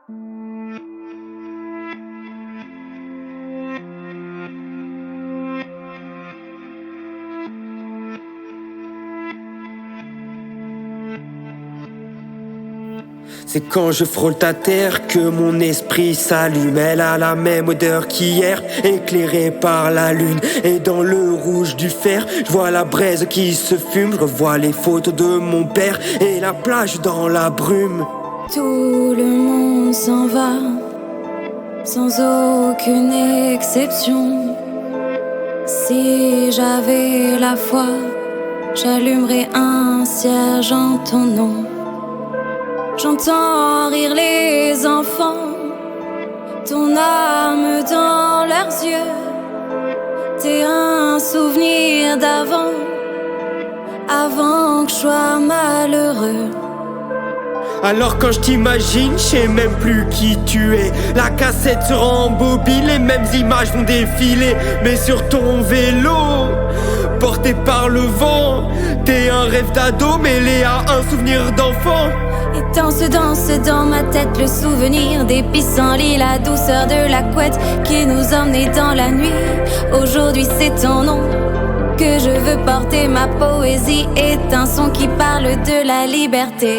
C'est quand je frôle ta terre que mon esprit s'allume. Elle a la même odeur qu'hier, éclairée par la lune. Et dans le rouge du fer, je vois la braise qui se fume. Je revois les photos de mon père et la plage dans la brume. Tout le monde s'en va, sans aucune exception. Si j'avais la foi, j'allumerais un cierge en ton nom. J'entends rire les enfants, ton âme dans leurs yeux. T'es un souvenir d'avant, avant que je sois malheureux. Alors quand je t'imagine, je sais même plus qui tu es. La cassette se rembobine, les mêmes images vont défiler. Mais sur ton vélo, porté par le vent, t'es un rêve d'ado mêlé à un souvenir d'enfant. Et danse dans ma tête le souvenir des pissenlits, la douceur de la couette qui nous emmenait dans la nuit. Aujourd'hui c'est ton nom que je veux porter, ma poésie est un son qui parle de la liberté.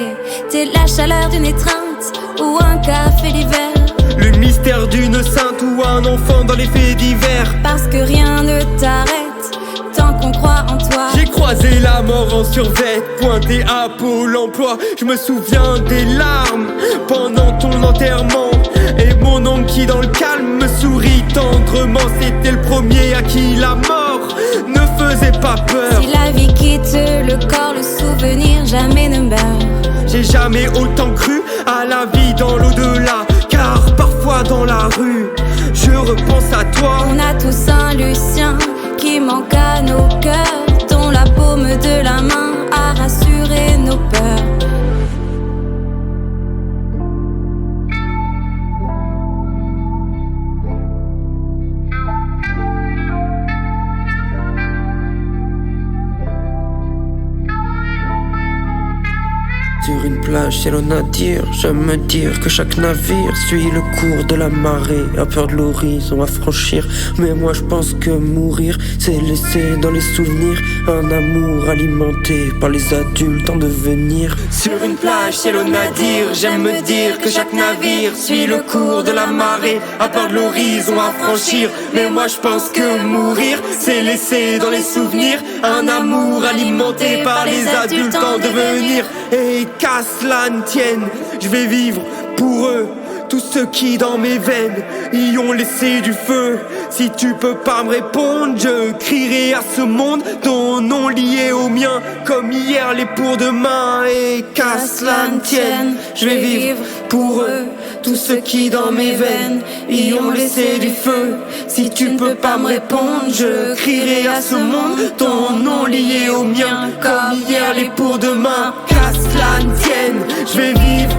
T'es la chaleur d'une étreinte ou un café l'hiver, le mystère d'une sainte ou un enfant dans les faits divers. parce que rien ne t'arrête tant qu'on croit en toi. J'ai croisé la mort en survêt, pointé à Pôle emploi. Je me souviens des larmes pendant ton enterrement, et mon oncle qui dans le calme me sourit tendrement. C'était le premier à qui la mort ne faisait pas peur. Si la vie quitte le corps, le souvenir jamais ne meurt. J'ai jamais autant cru à la vie dans l'au-delà, car parfois dans la rue, je repense à toi. On a tous un Lucien qui manque à nos cœurs, dont la paume de la main a rassuré nos peurs. Sur une plage, ciel au nadir, j'aime me dire que chaque navire suit le cours de la marée, a peur de l'horizon à franchir. Mais moi je pense que mourir, c'est laisser dans les souvenirs un amour alimenté par les adultes en devenir. Sur une plage, ciel au nadir, j'aime me dire que chaque navire suit le cours de la marée, a peur de l'horizon à franchir. Mais moi je pense que mourir, c'est laisser dans les souvenirs un amour alimenté par les adultes en devenir. Et qu'à cela ne tienne, je vais vivre pour eux, tous ceux qui dans mes veines y ont laissé du feu. Si tu peux pas me répondre, je crierai à ce monde ton nom lié au mien, comme hier les pour demain. Et qu'à cela ne tienne, je vais vivre pour eux, tous ceux qui dans mes veines y ont laissé du feu. Si tu peux pas me répondre, je crierai à ce monde ton nom lié au mien, comme hier les pour demain. Qu'à cela ne tienne, je vais vivre